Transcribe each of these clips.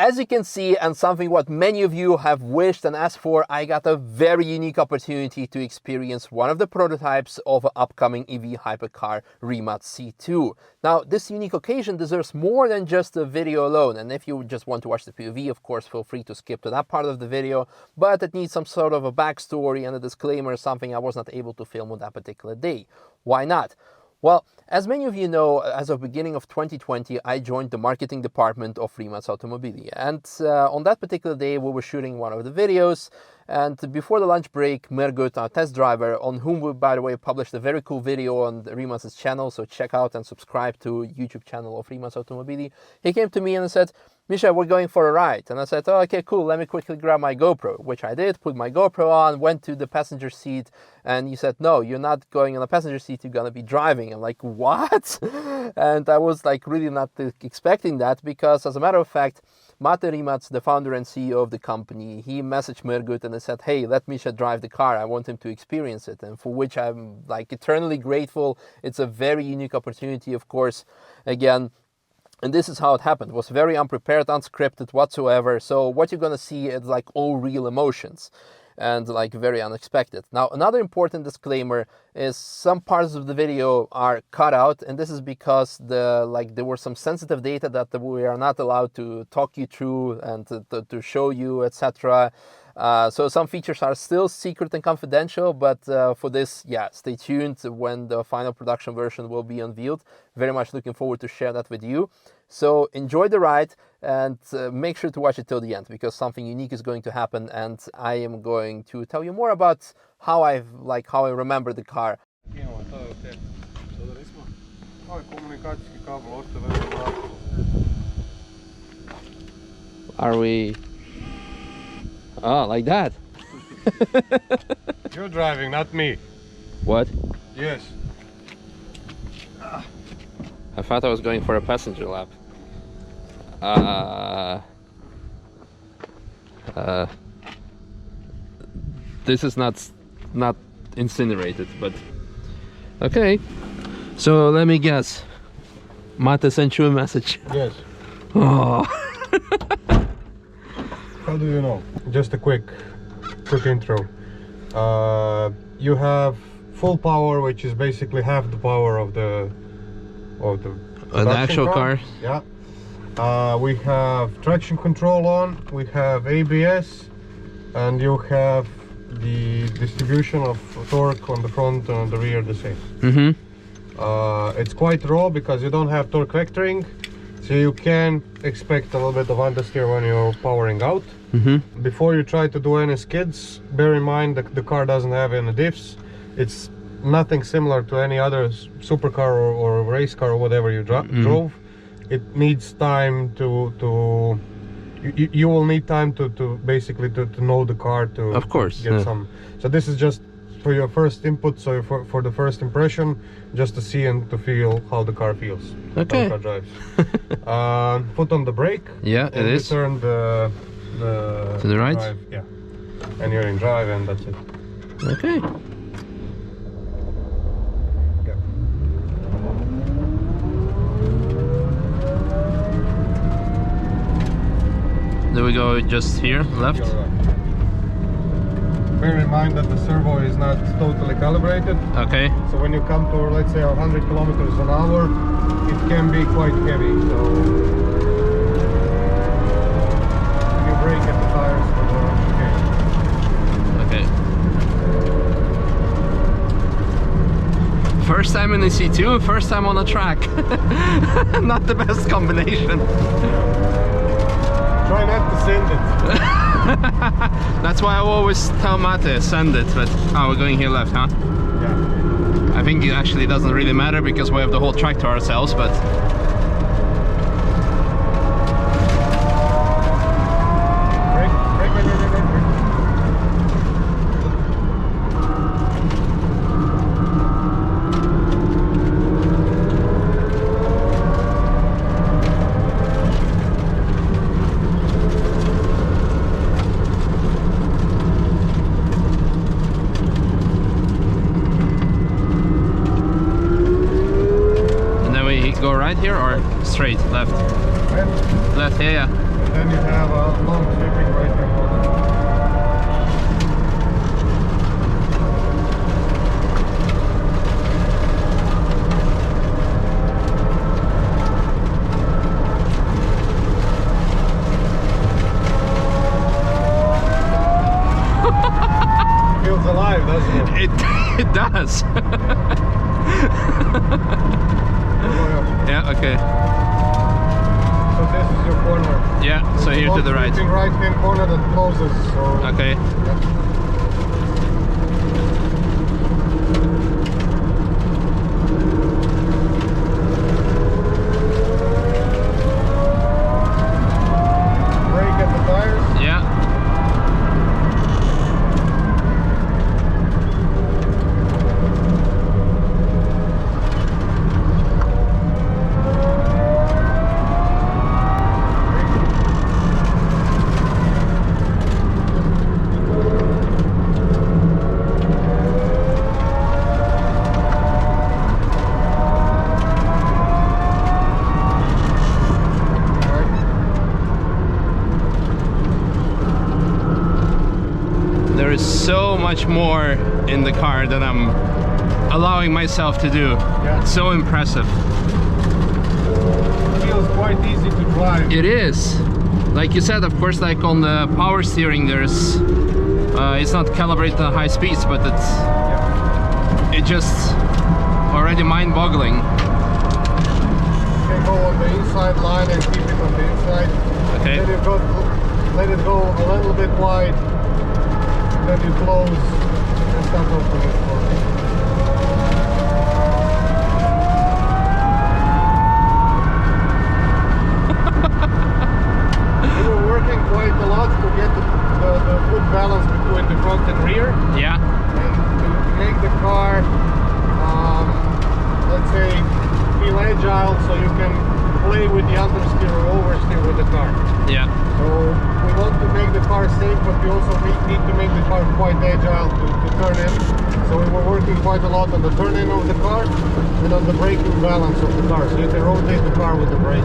As you can see, and something what many of you have wished and asked for, I got a very unique opportunity to experience one of the prototypes of an upcoming EV hypercar Rimac C2. Now, this unique occasion deserves more than just a video alone, and if you just want to watch the POV, of course, feel free to skip to that part of the video, but it needs some sort of a backstory and a disclaimer, something I was not able to film on that particular day. Why not? Well, as many of you know, as of beginning of 2020, I joined the marketing department of Rimac Automobili. And on that particular day, we were shooting one of the videos. And before the lunch break, Mirgut, our test driver, on whom we, by the way, published a very cool video on Rimac's channel, so check out and subscribe to YouTube channel of Rimac Automobili. He came to me and said, "Misha, we're going for a ride." And I said, "Oh, okay, cool, let me quickly grab my GoPro," which I did, put my GoPro on, went to the passenger seat, and he said, "No, you're not going in the passenger seat, you're gonna be driving." I'm like, "What?" And I was like really not expecting that, because as a matter of fact, Mate Rimac, the founder and CEO of the company, he messaged Mirgut and he said, "Hey, let Misha drive the car. I want him to experience it," and for which I'm like eternally grateful. It's a very unique opportunity, of course, again. And this is how it happened. It was very unprepared, unscripted whatsoever. So what you're gonna see is like all real emotions and like very unexpected. Now, another important disclaimer is some parts of the video are cut out, and this is because there were some sensitive data that we are not allowed to talk you through and to show you, etc. So some features are still secret and confidential, but for this, yeah, stay tuned when the final production version will be unveiled. Very much looking forward to share that with you. So enjoy the ride and make sure to watch it till the end, because something unique is going to happen, and I am going to tell you more about how I remember the car. Are we? Oh, like that? You're driving, not me. What? Yes. I thought I was going for a passenger lap. This is not incinerated, but okay. So let me guess. Mate sent you a message. Yes. Oh. How do you know? Just a quick intro. You have full power, which is basically half the power of the actual car. Yeah. We have traction control on. We have ABS, and you have the distribution of torque on the front and on the rear the same. Mm-hmm. It's quite raw because you don't have torque vectoring, so you can expect a little bit of understeer when you're powering out. Mm-hmm. Before you try to do any skids, bear in mind that the car doesn't have any diffs. It's nothing similar to any other supercar or race car or whatever you drove. It needs time to you will need time to basically to know the car, to of course get some. So this is just for your first input, so for the first impression, just to see and to feel how the car feels. Okay. How the car drives. Foot on the brake. Yeah, it is. Turn the to the right. Drive, yeah, and you're in drive, and that's it. Okay. There we go, just here, left. Bear in mind that the servo is not totally calibrated. Okay. So when you come to, let's say, 100 kilometers an hour, it can be quite heavy. So you brake at the tires for the Okay. First time in the C2, first time on a track. Not the best combination. Try not to send it. That's why I always tell Mate, send it, but oh, we're going here left, huh? Yeah. I think it actually doesn't really matter because we have the whole track to ourselves, but Brake. right here or straight? Left? Left. Left, yeah, yeah. then you have a long sweeping right-hand corner. Feels alive, doesn't it? It does. Yeah, okay. So this is your corner. Yeah, so here to the right. Right-hand corner that closes. So Okay. yeah. Brake at the tires. Yeah. There is so much more in the car that I'm allowing myself to do. Yeah. It's so impressive. Feels quite easy to drive. It is. Like you said, of course, like on the power steering, there's it's not calibrated at high speeds, but it just already mind-boggling. You can go on the inside line and keep it on the inside. Okay. Then you let it go a little bit wide. Then you close and start opening it for me. We were working quite a lot to get the good balance between the front and rear. Yeah. And to make the car, let's say, feel agile so you can play with the understeer or oversteer with the car. Yeah. So we want to make the car safe, but we also need to make the car quite agile to turn in. So we were working quite a lot on the turn in of the car and on the braking balance of the car. So you can rotate the car with the brake.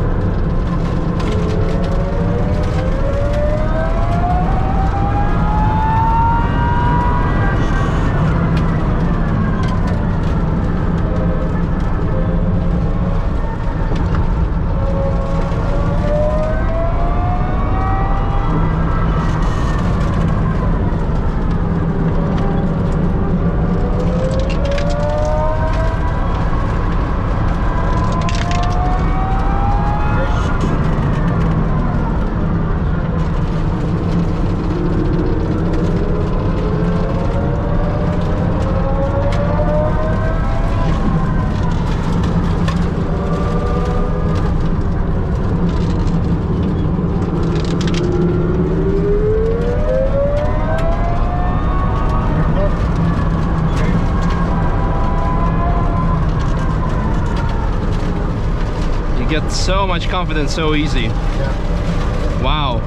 Get so much confidence so easy. Yeah. Wow.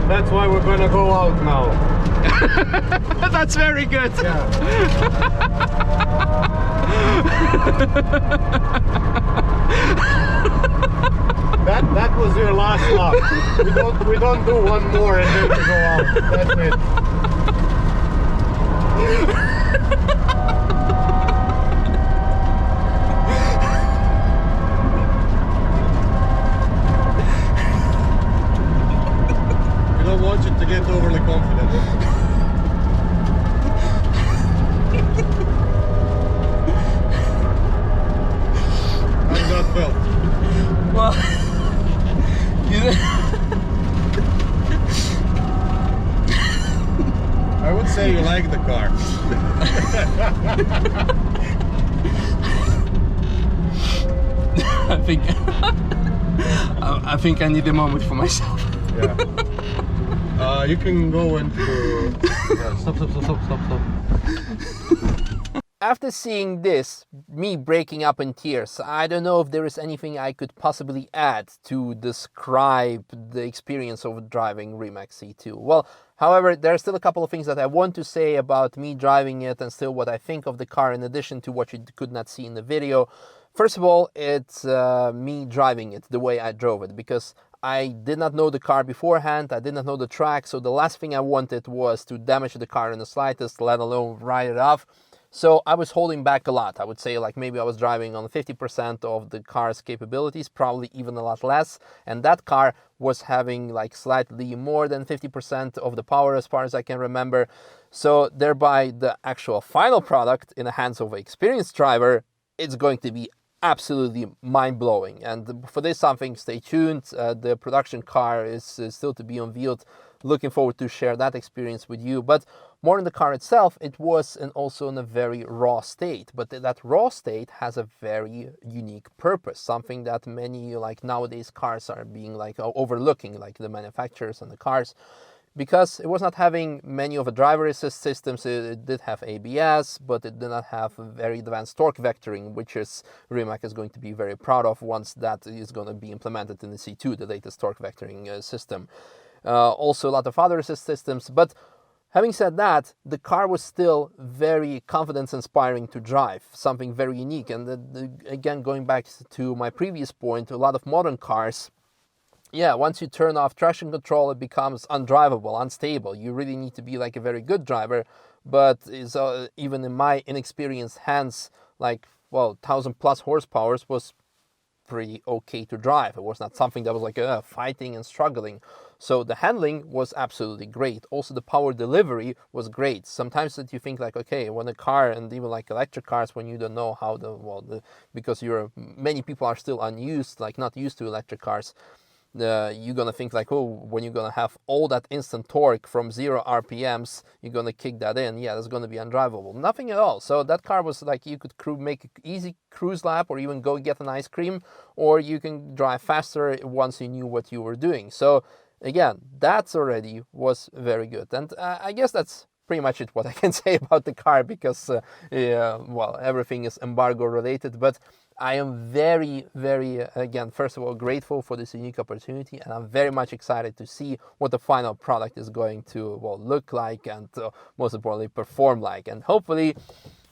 That's why we're gonna go out now. That's very good. Yeah. that was your last lap. We don't do one more and then we go out. That's it. I want you to get overly confident. How's that felt? Well, I would say you like the car. I think I need a moment for myself. Yeah. You can go into... Yeah, stop. After seeing this, me breaking up in tears, I don't know if there is anything I could possibly add to describe the experience of driving Rimac C2. Well, however, there are still a couple of things that I want to say about me driving it and still what I think of the car in addition to what you could not see in the video. First of all, it's me driving it the way I drove it, because I did not know the car beforehand, I did not know the track, so the last thing I wanted was to damage the car in the slightest, let alone write it off. So I was holding back a lot. I would say like maybe I was driving on 50% of the car's capabilities, probably even a lot less. And that car was having like slightly more than 50% of the power as far as I can remember. So thereby the actual final product in the hands of an experienced driver, it's going to be absolutely mind-blowing. And for this something, stay tuned. The production car is still to be unveiled. Looking forward to share that experience with you. But more in the car itself, it was also in a very raw state. But that raw state has a very unique purpose, something that many like nowadays cars are being like overlooking, like the manufacturers and the cars. Because it was not having many of the driver assist systems, it did have ABS, but it did not have very advanced torque vectoring, which is Rimac is going to be very proud of once that is going to be implemented in the C2, the latest torque vectoring system. Also a lot of other assist systems, but having said that, the car was still very confidence-inspiring to drive, something very unique. And again, going back to my previous point, a lot of modern cars, yeah, once you turn off traction control, it becomes undrivable, unstable. You really need to be like a very good driver, but is even in my inexperienced hands, like, well, 1,000+ horsepower was pretty okay to drive. It was not something that was like fighting and struggling. So the handling was absolutely great. Also the power delivery was great. Sometimes that you think like, okay, when a car, and even like electric cars, when you don't know how because many people are still unused, like not used to electric cars, you're gonna think like, oh, when you're gonna have all that instant torque from 0 RPMs, you're gonna kick that in. Yeah, that's gonna be undrivable. Nothing at all. So that car was like, you could make an easy cruise lap, or even go get an ice cream, or you can drive faster once you knew what you were doing. So again, that's already was very good. And I guess that's pretty much it what I can say about the car, because well, everything is embargo related. But I am very, very, again, first of all, grateful for this unique opportunity, and I'm very much excited to see what the final product is going to, well, look like, and most importantly, perform like. And hopefully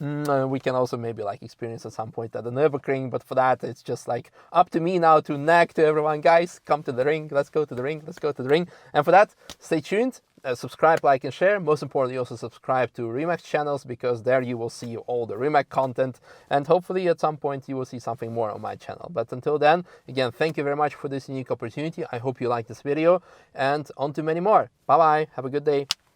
we can also maybe like experience at some point at the Nürburgring, but for that, it's just like up to me now to nag to everyone, guys, come to the ring, let's go to the ring, let's go to the ring. And for that, stay tuned. Subscribe, like, and share. Most importantly, also subscribe to Rimac channels, because there you will see all the Rimac content, and hopefully at some point you will see something more on my channel. But until then, again, thank you very much for this unique opportunity. I hope you liked this video, and on to many more. Bye bye, have a good day.